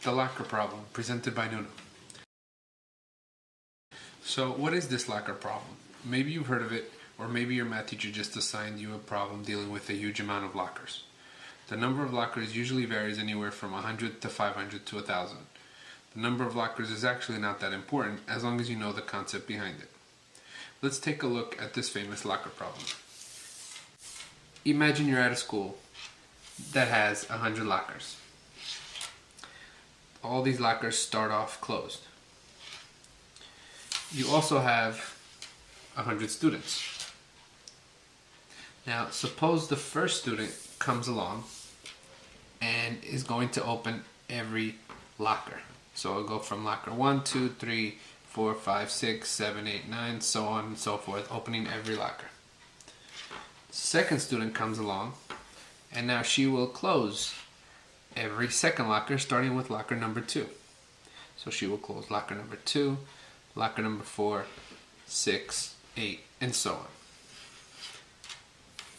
The locker problem, presented by Nuno. So what is this locker problem? Maybe you've heard of it, or maybe your math teacher just assigned you a problem dealing with a huge amount of lockers. The number of lockers usually varies anywhere from 100 to 500 to 1,000. The number of lockers is actually not that important as long as you know the concept behind it. Let's take a look at this famous locker problem. Imagine you're at a school that has 100 lockers. All these lockers start off closed. You also have 100 students. Now, suppose the first student comes along and is going to open every locker. So it'll go from locker 1, 2, 3, 4, 5, 6, 7, 8, 9, so on and so forth, opening every locker. Second student comes along, and now she will close every second locker, starting with locker number 2. So she will close locker number 2, locker number 4, 6, 8, and so on.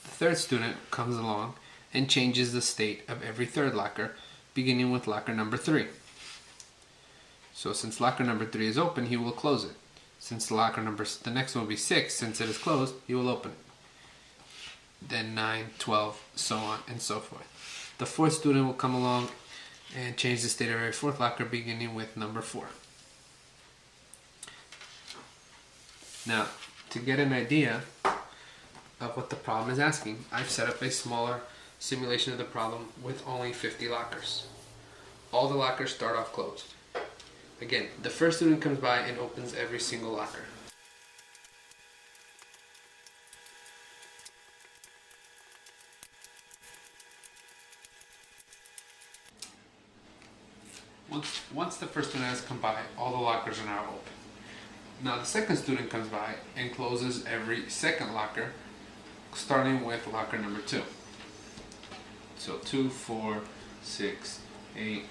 The third student comes along and changes the state of every third locker, beginning with locker number 3. So since locker number 3 is open, he will close it. Since the next one will be 6, since it is closed, he will open it. Then 9, 12, so on and so forth. The fourth student will come along and change the state of every fourth locker, beginning with number 4. Now, to get an idea of what the problem is asking, I've set up a smaller simulation of the problem with only 50 lockers. All the lockers start off closed. Again, the first student comes by and opens every single locker. Once the first student has come by, all the lockers are now open. Now the second student comes by and closes every second locker, starting with locker number 2. So 2, 4, 6, 8,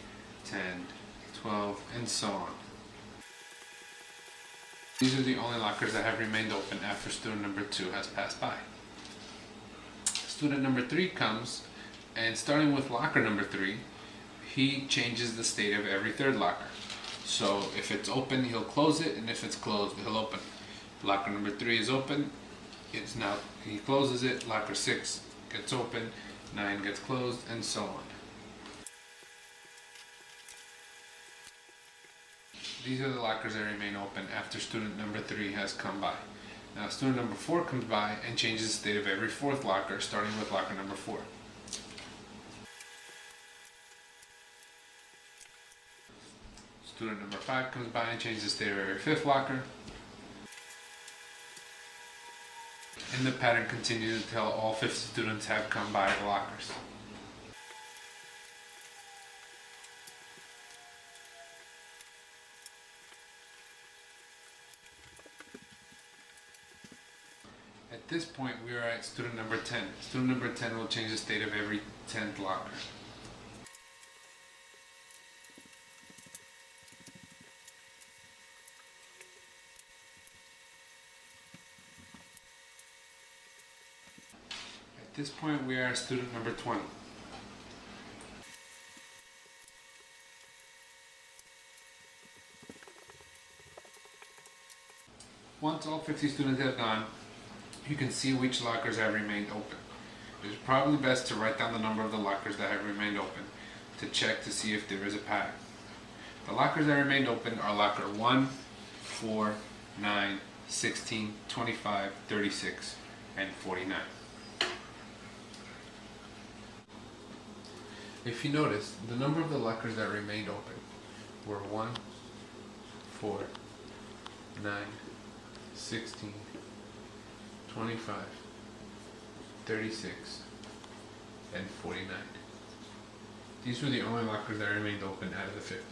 10, 12, and so on. These are the only lockers that have remained open after student number 2 has passed by. Student number 3 comes, and starting with locker number 3, he changes the state of every third locker. So if it's open, he'll close it, and if it's closed, he'll open. Locker number 3 is open, he closes it, locker 6 gets open, 9 gets closed, and so on. These are the lockers that remain open after student number 3 has come by. Now student number 4 comes by and changes the state of every fourth locker, starting with locker number 4. Student number 5 comes by and changes the state of every fifth locker. And the pattern continues until all 50 students have come by the lockers. At this point, we are at student number 10. Student number 10 will change the state of every 10th locker. At this point, we are at student number 20. Once all 50 students have gone, you can see which lockers have remained open. It is probably best to write down the number of the lockers that have remained open to check to see if there is a pattern. The lockers that remained open are locker 1, 4, 9, 16, 25, 36, and 49. If you notice, the number of the lockers that remained open were 1, 4, 9, 16, 25, 36, and 49. These were the only lockers that remained open out of the 50.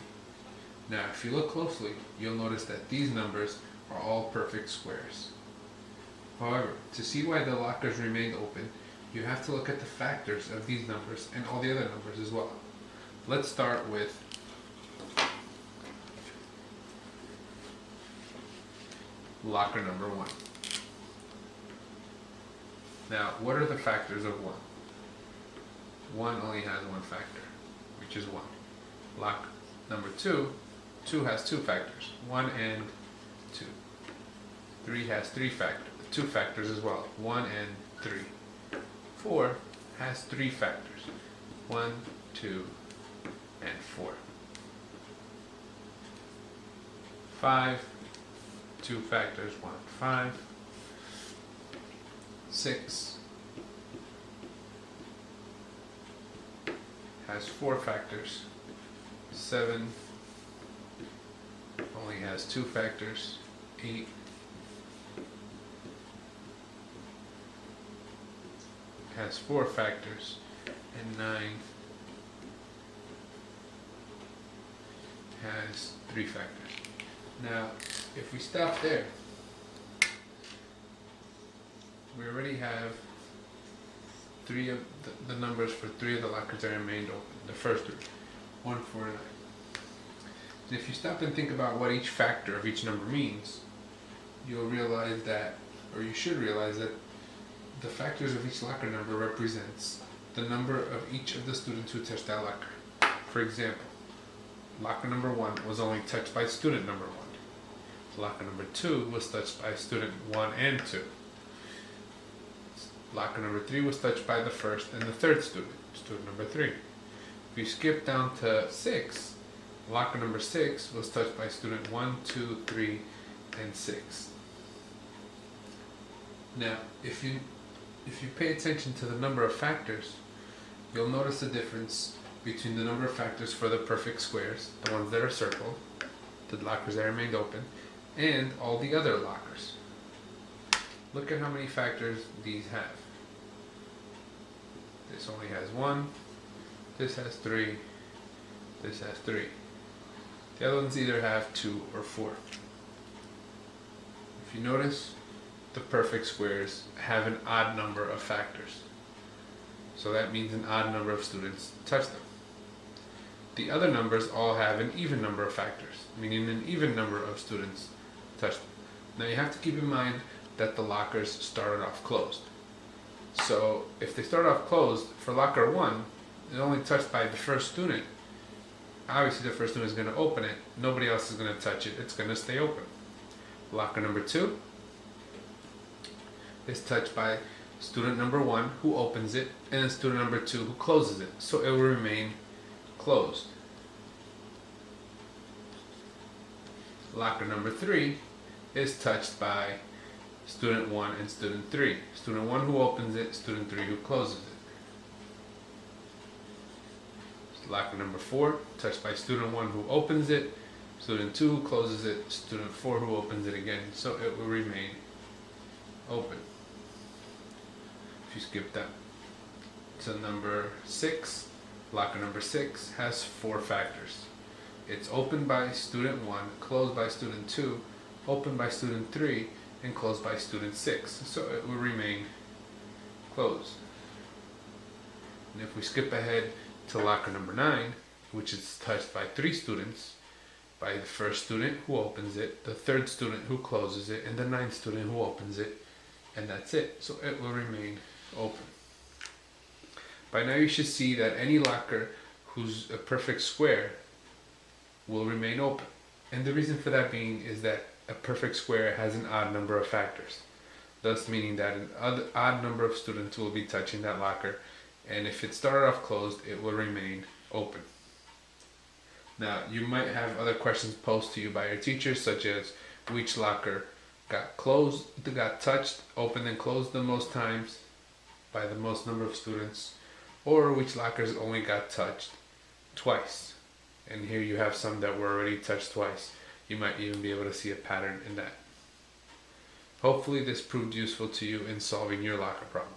Now, if you look closely, you'll notice that these numbers are all perfect squares. However, to see why the lockers remained open, you have to look at the factors of these numbers and all the other numbers as well. Let's start with locker number 1. Now, what are the factors of 1? 1 only has one factor, which is 1. number 2, 2 has 2 factors, 1 and 2. 3 has 2 factors as well, 1 and 3. 4 has 3 factors, 1, 2, and 4. 5, 2 factors, 1, 5. 6 has 4 factors. 7 only has 2 factors. 8 has 4 factors. And 9 has 3 factors. Now, if we stop there, we already have 3 of the numbers for 3 of the lockers that remained open. The first 3, 1, 4, and 9. And if you stop and think about what each factor of each number means, you'll realize that, or you should realize that, the factors of each locker number represents the number of each of the students who touched that locker. For example, locker number 1 was only touched by student number 1. Locker number 2 was touched by student 1 and 2. Locker number 3 was touched by the first and the third student, student number 3. If you skip down to 6, locker number 6 was touched by student 1, 2, 3, and 6. Now, if you pay attention to the number of factors, you'll notice the difference between the number of factors for the perfect squares, the ones that are circled, the lockers that remained open, and all the other lockers. Look at how many factors these have. This only has 1, this has 3, this has 3. The other ones either have 2 or 4. If you notice, the perfect squares have an odd number of factors. So that means an odd number of students touch them. The other numbers all have an even number of factors, meaning an even number of students touch them. Now you have to keep in mind that the lockers started off closed. So if they start off closed, for locker 1, it's only touched by the first student. Obviously the first student is going to open it, nobody else is going to touch it, it's going to stay open. Locker number 2 is touched by student number 1 who opens it and then student number 2 who closes it, so it will remain closed. Locker number 3 is touched by student 1 and student 3. Student 1 who opens it, student 3 who closes it. Locker number 4, touched by student 1 who opens it, student 2 who closes it, student 4 who opens it again, so it will remain open. If you skip that to number 6, locker number 6 has 4 factors. It's opened by student 1, closed by student 2, opened by student 3, and closed by student 6, so it will remain closed. And if we skip ahead to locker number 9, which is touched by 3 students, by the first student who opens it, the third student who closes it, and the 9th student who opens it, and that's it, so it will remain open. By now you should see that any locker who's a perfect square will remain open, and the reason for that being is that a perfect square has an odd number of factors, thus meaning that an odd number of students will be touching that locker, and if it started off closed, it will remain open. Now, you might have other questions posed to you by your teachers, such as which locker got touched, opened and closed the most times by the most number of students, or which lockers only got touched twice. And here you have some that were already touched twice. You might even be able to see a pattern in that. Hopefully this proved useful to you in solving your locker problem.